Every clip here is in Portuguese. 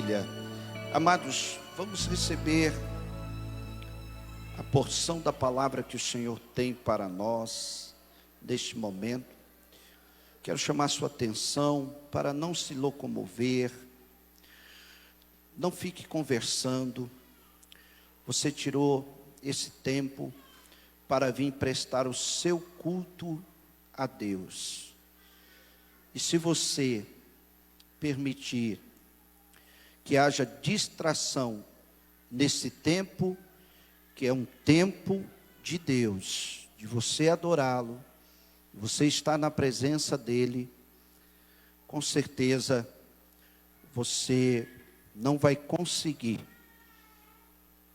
família. Amados, vamos receber a porção da palavra que o Senhor tem para nós neste momento. Quero chamar sua atenção para não se locomover, não fique conversando. Você tirou esse tempo para vir prestar o seu culto a Deus. E se você permitir que haja distração nesse tempo, que é um tempo de Deus, de você adorá-lo, você estar na presença dEle, com certeza você não vai conseguir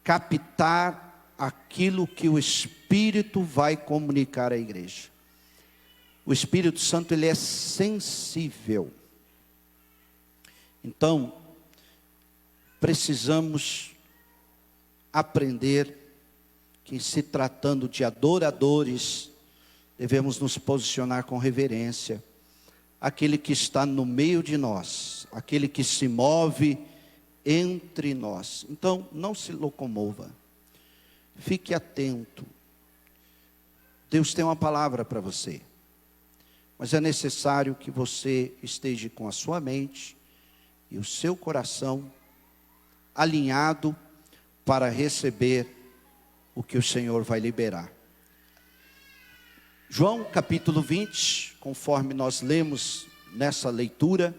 captar aquilo que o Espírito vai comunicar à igreja. O Espírito Santo, ele é sensível. Então, precisamos aprender que, se tratando de adoradores, devemos nos posicionar com reverência. Aquele que está no meio de nós, aquele que se move entre nós. Então, não se locomova. Fique atento. Deus tem uma palavra para você. Mas é necessário que você esteja com a sua mente e o seu coração alinhado para receber o que o Senhor vai liberar. João capítulo 20, conforme nós lemos nessa leitura.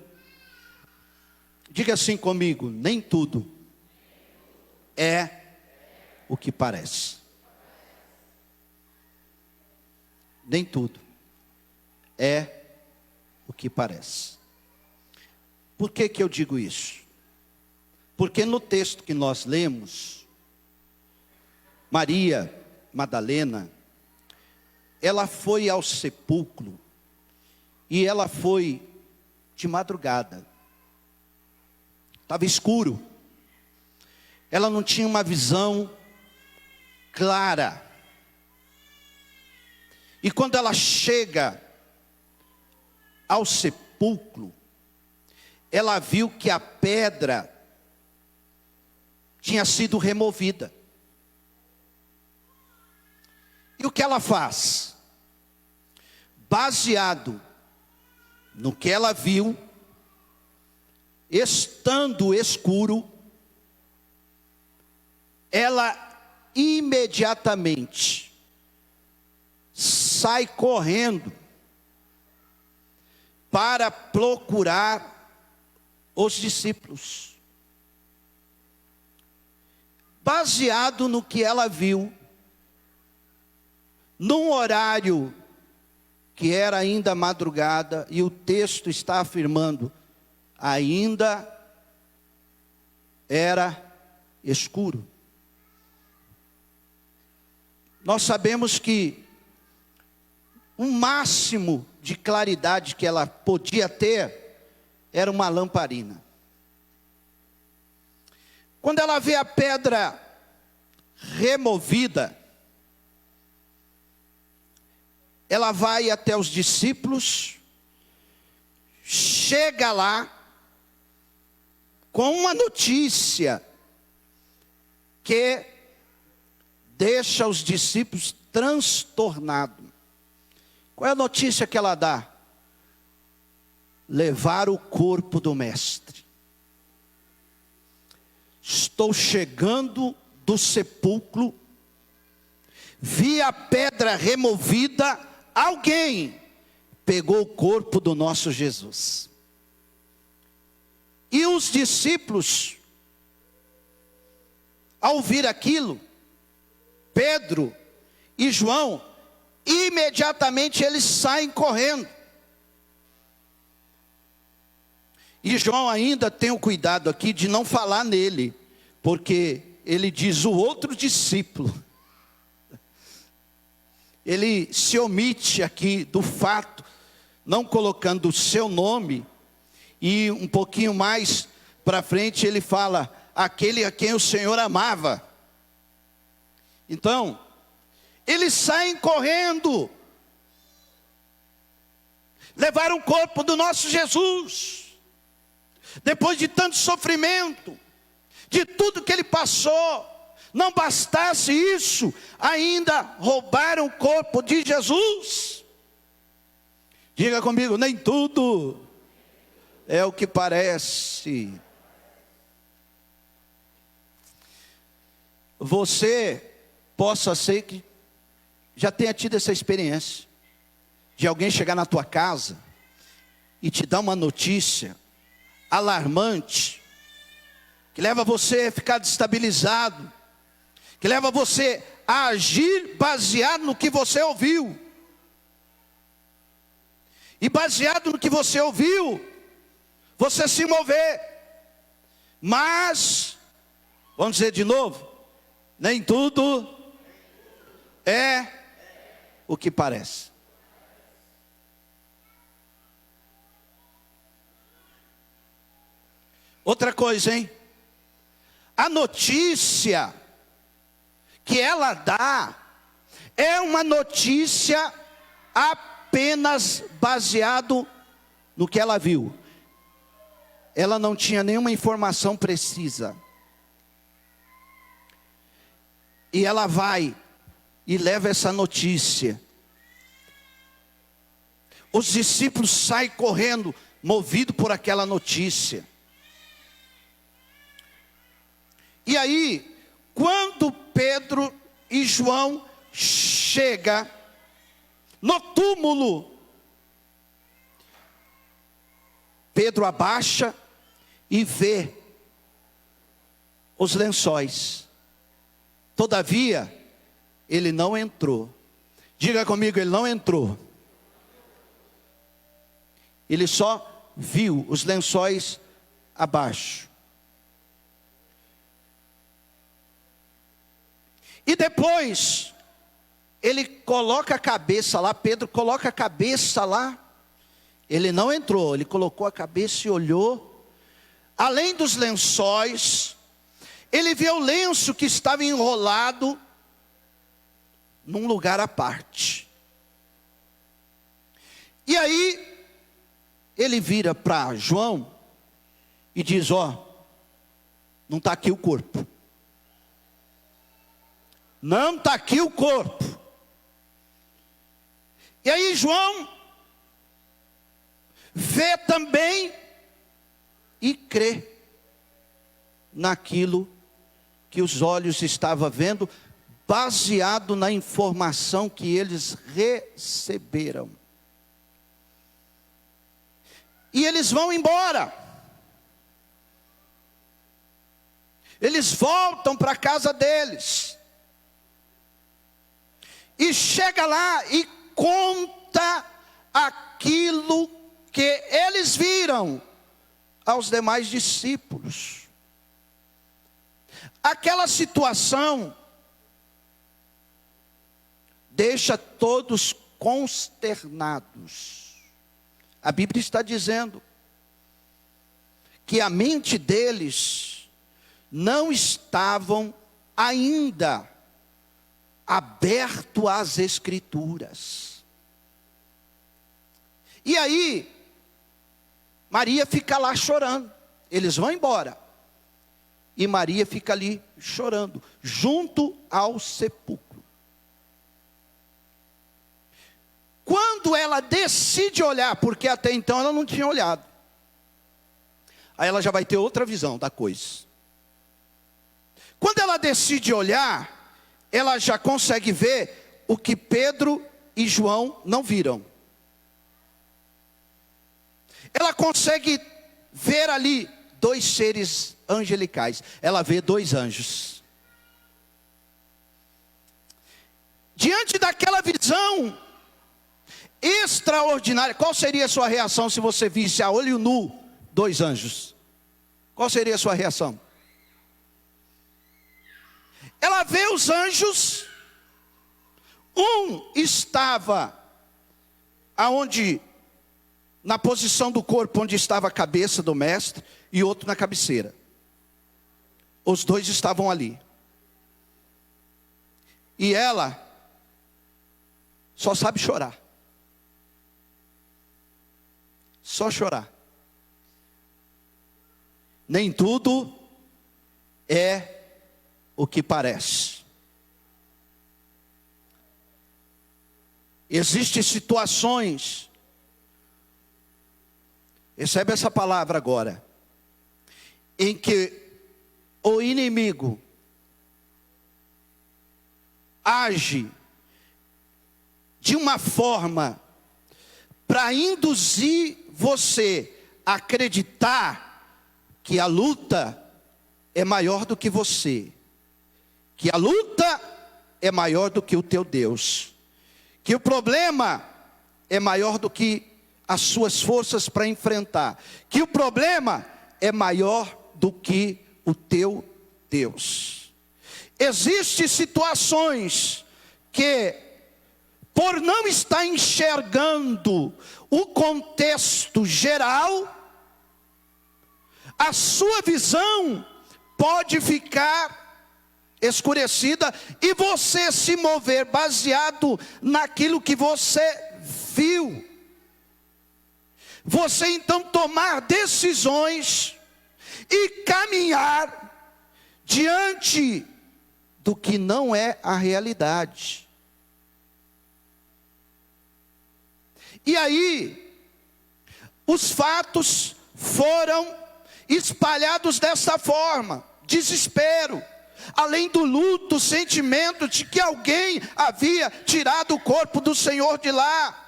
Diga assim comigo: nem tudo é o que parece. Nem tudo é o que parece. Por que que eu digo isso? Porque no texto que nós lemos, Maria Madalena, ela foi ao sepulcro, e ela foi de madrugada. Estava escuro. Ela não tinha uma visão clara. E quando ela chega ao sepulcro, ela viu que a pedra tinha sido removida. E o que ela faz? Baseado no que ela viu, estando escuro, ela imediatamente sai correndo para procurar os discípulos. Baseado no que ela viu, num horário que era ainda madrugada, e o texto está afirmando, ainda era escuro. Nós sabemos que o máximo de claridade que ela podia ter era uma lamparina. Quando ela vê a pedra removida, ela vai até os discípulos, chega lá com uma notícia que deixa os discípulos transtornados. Qual é a notícia que ela dá? Levar o corpo do mestre. Estou chegando do sepulcro, vi a pedra removida, alguém pegou o corpo do nosso Jesus. E os discípulos, ao ouvir aquilo, Pedro e João, imediatamente eles saem correndo. E João ainda tem o cuidado aqui de não falar nele, porque ele diz o outro discípulo. Ele se omite aqui do fato, não colocando o seu nome, e um pouquinho mais para frente ele fala, aquele a quem o Senhor amava. Então, eles saem correndo, levaram o corpo do nosso Jesus. depois de tanto sofrimento, de tudo que ele passou, não bastasse isso, ainda roubaram o corpo de Jesus. Diga comigo, nem tudo é o que parece. Você possa ser que já tenha tido essa experiência de alguém chegar na tua casa e te dar uma notícia alarmante, que leva você a ficar destabilizado, que leva você a agir baseado no que você ouviu. E baseado no que você ouviu, você se mover. Mas, vamos dizer de novo, nem tudo é o que parece. Outra coisa, hein? A notícia que ela dá é uma notícia apenas baseado no que ela viu. Ela não tinha nenhuma informação precisa. E ela vai e leva essa notícia. Os discípulos saem correndo, movidos por aquela notícia. E aí, quando Pedro e João chegam no túmulo, Pedro abaixa e vê os lençóis. Todavia, ele não entrou. Diga comigo, ele não entrou. Ele só viu os lençóis abaixo. E depois, ele coloca a cabeça lá, Pedro coloca a cabeça lá. Ele não entrou, ele colocou a cabeça e olhou. Além dos lençóis, ele vê o lenço que estava enrolado num lugar à parte. E aí, ele vira para João e diz, não está aqui o corpo. Não está aqui o corpo. E aí João vê também e crê naquilo que os olhos estavam vendo, baseado na informação que eles receberam. E eles vão embora. Eles voltam para a casa deles. E chega lá e conta aquilo que eles viram aos demais discípulos. Aquela situação deixa todos consternados. A Bíblia está dizendo que a mente deles não estavam ainda aberto às Escrituras. E aí, Maria fica lá chorando. Eles vão embora. E Maria fica ali chorando, junto ao sepulcro. Quando ela decide olhar, porque até então ela não tinha olhado, aí ela já vai ter outra visão da coisa. Quando ela decide olhar, ela já consegue ver o que Pedro e João não viram. Ela consegue ver ali dois seres angelicais. Ela vê dois anjos. Diante daquela visão extraordinária, qual seria a sua reação se você visse a olho nu dois anjos? Qual seria a sua reação? Ela vê os anjos. Um estava aonde, na posição do corpo onde estava a cabeça do mestre, e outro na cabeceira. Os dois estavam ali. E ela só sabe chorar. Só chorar. nem tudo é o que parece. Existem situações, recebe essa palavra agora, em que o inimigo age de uma forma para induzir você a acreditar que a luta é maior do que você, que a luta é maior do que o teu Deus, que o problema é maior do que as suas forças para enfrentar, que o problema é maior do que o teu Deus. Existem situações que, por não estar enxergando o contexto geral, a sua visão pode ficar escurecida e você se mover baseado naquilo que você viu. Você então tomar decisões e caminhar diante do que não é a realidade. E aí, os fatos foram espalhados dessa forma: desespero, além do luto, o sentimento de que alguém havia tirado o corpo do Senhor de lá.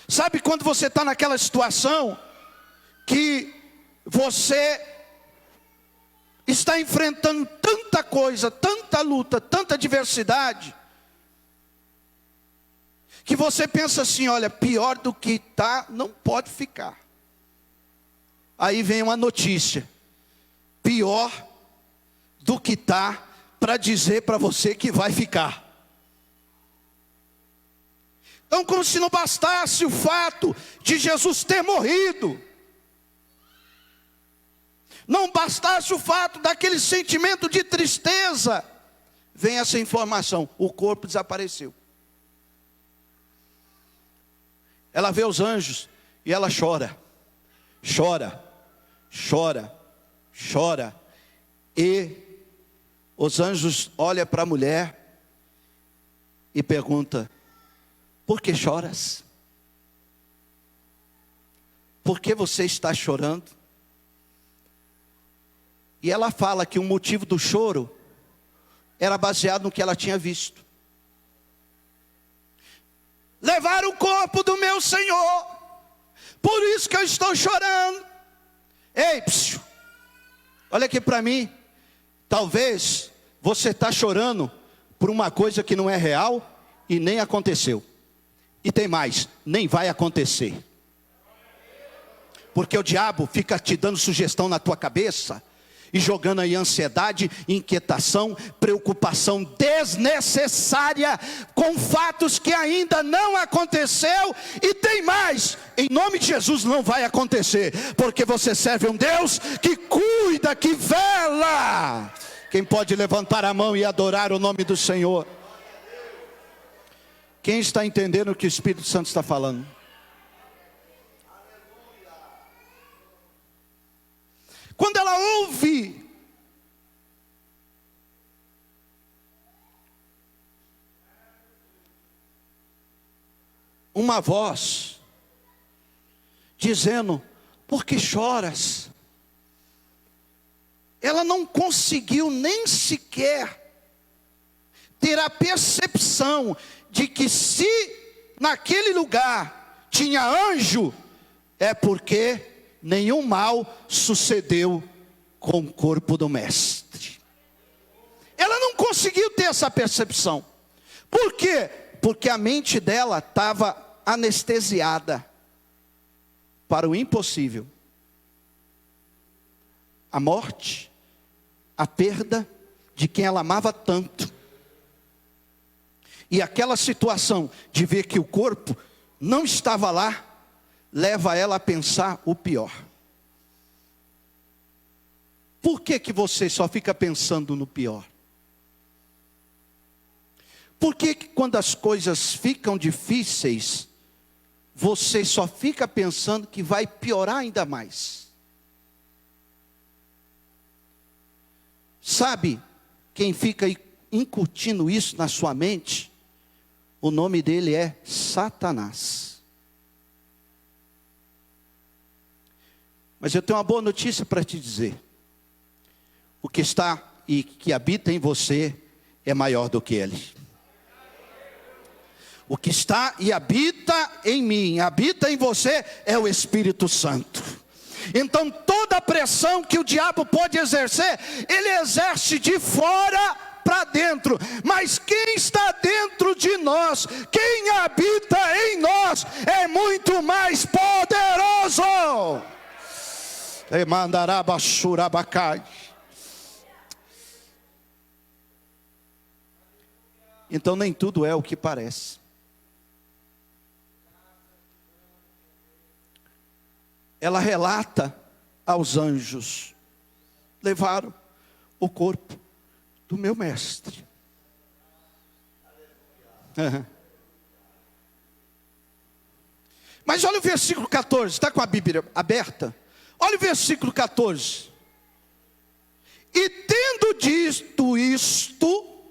Sabe quando você está naquela situação que você está enfrentando tanta coisa, tanta luta, tanta adversidade, que você pensa assim: olha, pior do que está, não pode ficar. Aí vem uma notícia, pior do que está, para dizer para você que vai ficar. Então, como se não bastasse o fato de Jesus ter morrido, não bastasse o fato daquele sentimento de tristeza, vem essa informação: o corpo desapareceu. Ela vê os anjos e ela chora, chora, chora, chora. E os anjos olham para a mulher e perguntam: por que choras? Por que você está chorando? E ela fala que o motivo do choro era baseado no que ela tinha visto. Levaram o corpo do meu Senhor, por isso que eu estou chorando. Ei, psiu, olha aqui para mim. Talvez você está chorando por uma coisa que não é real e nem aconteceu. E tem mais, nem vai acontecer. Porque o diabo fica te dando sugestão na tua cabeça e jogando aí ansiedade, inquietação, preocupação desnecessária com fatos que ainda não aconteceu. E tem mais, em nome de Jesus não vai acontecer, porque você serve um Deus que cuida, que vela. Quem pode levantar a mão e adorar o nome do Senhor? Quem está entendendo o que o Espírito Santo está falando? Quando ela ouve uma voz dizendo: por que choras? Ela não conseguiu nem sequer ter a percepção de que se naquele lugar tinha anjo, é porque nenhum mal sucedeu com o corpo do mestre. Ela não conseguiu ter essa percepção. Por quê? Porque a mente dela estava anestesiada para o impossível. A morte, a perda de quem ela amava tanto. E aquela situação de ver que o corpo não estava lá, leva ela a pensar o pior. Por que que você só fica pensando no pior? Por que que quando as coisas ficam difíceis, você só fica pensando que vai piorar ainda mais. Sabe quem fica incutindo isso na sua mente? O nome dele é Satanás. Mas eu tenho uma boa notícia para te dizer. O que está e que habita em você é maior do que ele. O que está e habita em mim, habita em você, é o Espírito Santo. Então toda a pressão que o diabo pode exercer, ele exerce de fora para dentro, mas quem está dentro de nós, quem habita em nós, é muito mais poderoso. Então nem tudo é o que parece. Ela relata aos anjos: levaram o corpo do meu mestre. Mas olha o versículo 14, está com a Bíblia aberta? Olha o versículo 14. E tendo dito isto,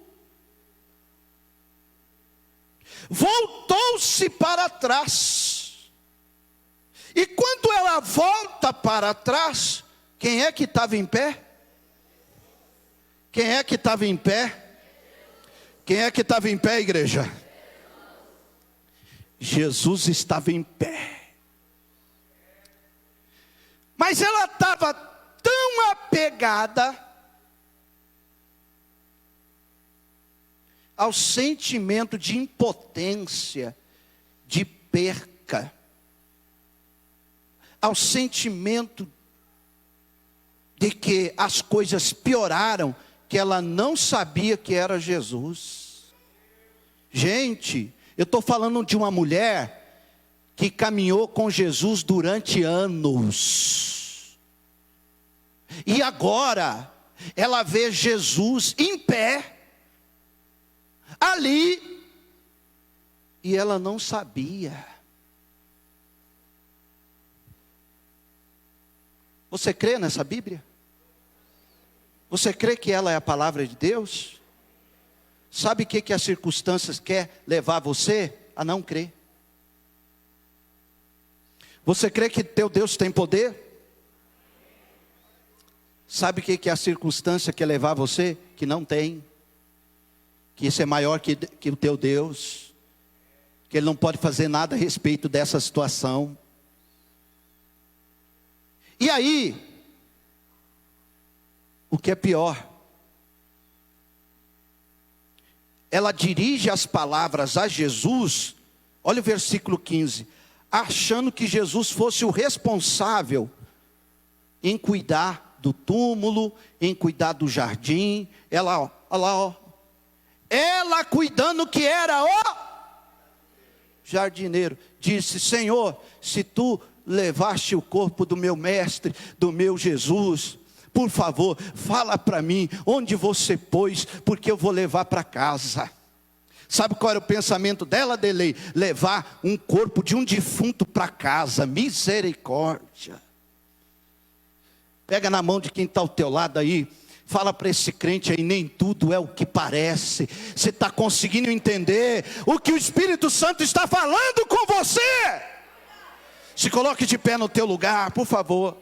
voltou-se para trás. E quando ela volta para trás, quem é que estava em pé? Quem é que estava em pé? Quem é que estava em pé, igreja? Jesus estava em pé. Mas ela estava tão apegada ao sentimento de impotência, de perca, ao sentimento de que as coisas pioraram, que ela não sabia que era Jesus. Gente, eu estou falando de uma mulher que caminhou com Jesus durante anos. E agora, ela vê Jesus em pé, ali, e ela não sabia. Você crê nessa Bíblia? Você crê que ela é a palavra de Deus? Sabe o que as circunstâncias quer levar você a não crer? Você crê que teu Deus tem poder? Sabe o que a circunstância quer levar você que não tem? Que isso é maior que o teu Deus, que Ele não pode fazer nada a respeito dessa situação. E aí, o que é pior, ela dirige as palavras a Jesus, olha o versículo 15, achando que Jesus fosse o responsável em cuidar do túmulo, em cuidar do jardim. Ela, ó, olha lá, ó, ela cuidando que era o jardineiro, disse: Senhor, se tu levaste o corpo do meu mestre, do meu Jesus, por favor, fala para mim onde você pôs, porque eu vou levar para casa. Sabe qual era o pensamento dela, Delei? Levar um corpo de um defunto para casa. Misericórdia. Pega na mão de quem está ao teu lado aí, fala para esse crente aí: nem tudo é o que parece. Você está conseguindo entender o que o Espírito Santo está falando com você? Se coloque de pé no teu lugar, por favor.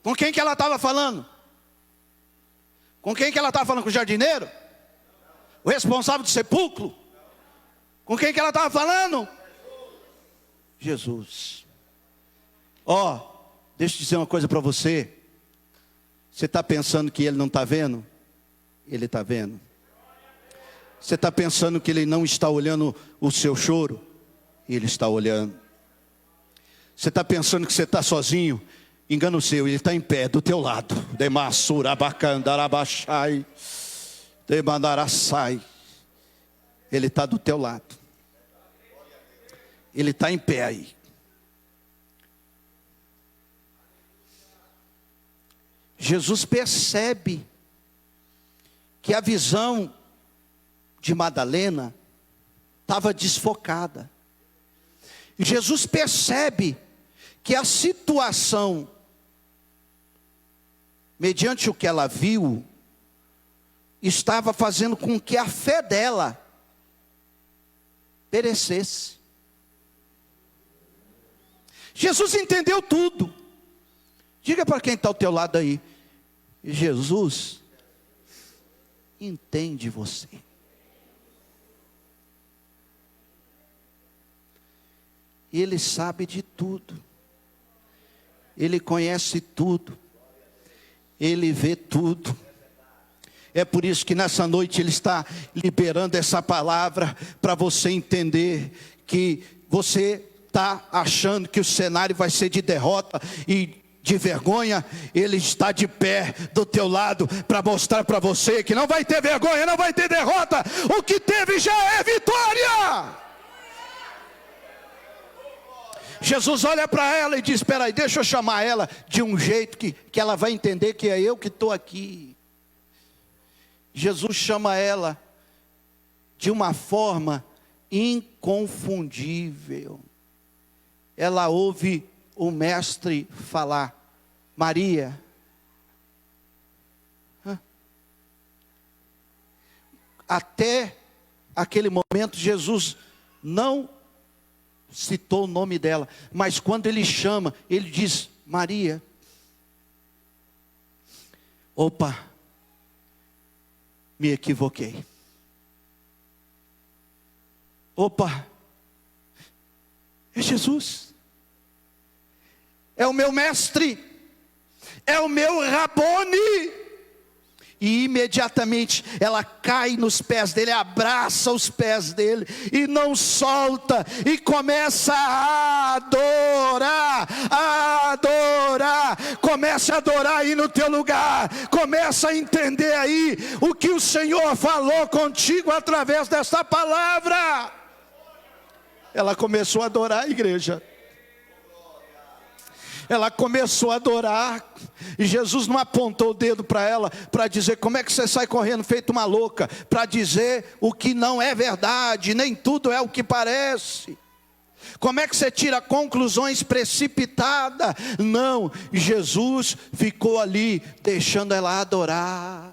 Com quem que ela estava falando? Com quem que ela estava falando? Com o jardineiro? O responsável do sepulcro? Com quem que ela estava falando? Jesus. Ó, deixa eu dizer uma coisa para você. Você está pensando que Ele não está vendo? Ele está vendo. Você está pensando que Ele não está olhando o seu choro? Ele está olhando. Você está pensando que você está sozinho? Engano seu, Ele está em pé do teu lado. Demassurabacandarabaxai, demandaraçai. Ele está do teu lado. Ele está em pé aí. Jesus percebe que a visão de Madalena estava desfocada. E Jesus percebe que a situação, mediante o que ela viu, estava fazendo com que a fé dela perecesse. Jesus entendeu tudo. Diga para quem está ao teu lado aí: Jesus entende você. Ele sabe de tudo. Ele conhece tudo. Ele vê tudo. É por isso que nessa noite Ele está liberando essa palavra para você entender que você está achando que o cenário vai ser de derrota e de vergonha. Ele está de pé do teu lado para mostrar para você que não vai ter vergonha, não vai ter derrota. O que teve já é vitória. Jesus olha para ela e diz: espera aí, deixa eu chamar ela de um jeito que ela vai entender que é eu que estou aqui. Jesus chama ela de uma forma inconfundível. Ela ouve o mestre falar: Maria. Até aquele momento Jesus não citou o nome dela, mas quando ele chama, ele diz: Maria. Opa, me equivoquei. Opa, é Jesus, é o meu mestre, é o meu Rabone. E imediatamente ela cai nos pés dele, abraça os pés dele e não solta, e começa a adorar, começa a adorar aí no teu lugar, começa a entender aí o que o Senhor falou contigo através dessa palavra. Ela começou a adorar, a igreja. Ela começou a adorar, e Jesus não apontou o dedo para ela, para dizer: como é que você sai correndo feito uma louca, para dizer o que não é verdade, nem tudo é o que parece. Como é que você tira conclusões precipitadas? Não, Jesus ficou ali, deixando ela adorar.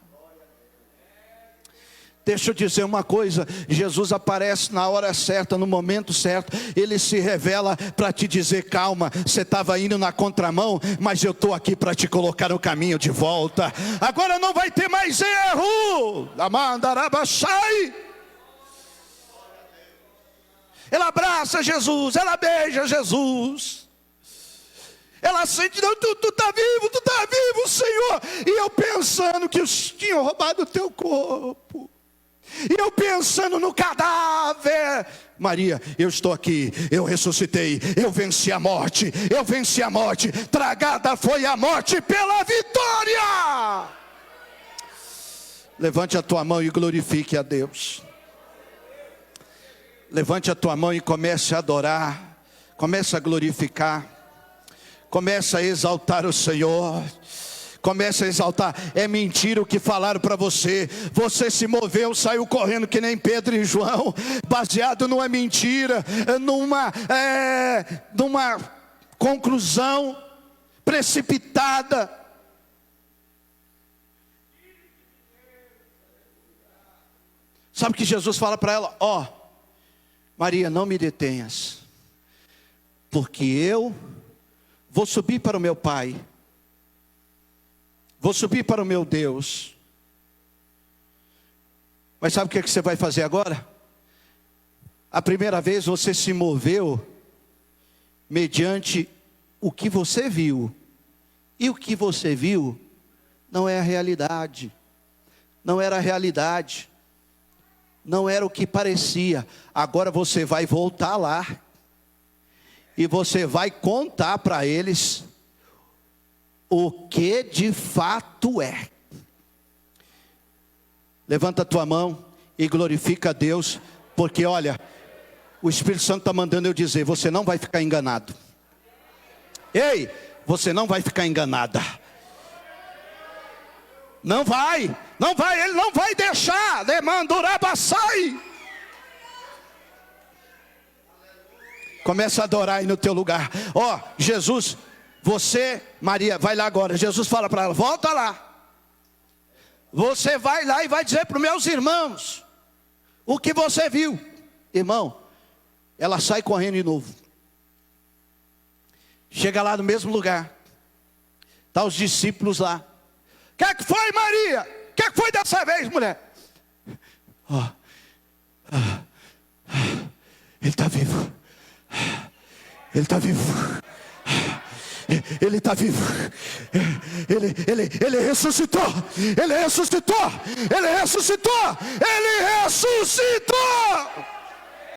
Deixa eu dizer uma coisa: Jesus aparece na hora certa, no momento certo. Ele se revela para te dizer: calma, você estava indo na contramão, mas eu estou aqui para te colocar no caminho de volta. Agora não vai ter mais erro. Ela abraça Jesus, ela beija Jesus, ela sente: não, tu está vivo, Senhor. E eu pensando que os tinham roubado o teu corpo, e eu pensando no cadáver. Maria, eu estou aqui, eu ressuscitei, eu venci a morte, tragada foi a morte pela vitória. Levante a tua mão e glorifique a Deus. Levante a tua mão e comece a adorar, comece a glorificar, comece a exaltar o Senhor. Comece a exaltar. É mentira o que falaram para você. Você se moveu, saiu correndo que nem Pedro e João, baseado numa mentira, numa conclusão precipitada. Sabe o que Jesus fala para ela? Ó, Maria, não me detenhas, porque eu vou subir para o meu Pai, vou subir para o meu Deus. Mas sabe o que é que você vai fazer agora? A primeira vez você se moveu mediante o que você viu. E o que você viu não é a realidade. Não era a realidade. Não era o que parecia. Agora você vai voltar lá. E você vai contar para eles o que de fato é. Levanta a tua mão e glorifica a Deus, porque olha, o Espírito Santo está mandando eu dizer: você não vai ficar enganado. Ei, você não vai ficar enganada. Não vai, ele não vai deixar. Demandurabassai. Começa a adorar aí no teu lugar. Ó, Jesus, você, Maria, vai lá agora. Jesus fala para ela, volta lá. Você vai lá e vai dizer para os meus irmãos o que você viu. Irmão, ela sai correndo de novo. Chega lá no mesmo lugar. Está os discípulos lá. O que foi, Maria? O que foi dessa vez, mulher? Ele está vivo. Ele está vivo. Ele está vivo. Ele ressuscitou. Ele ressuscitou. Ele ressuscitou. Ele ressuscitou.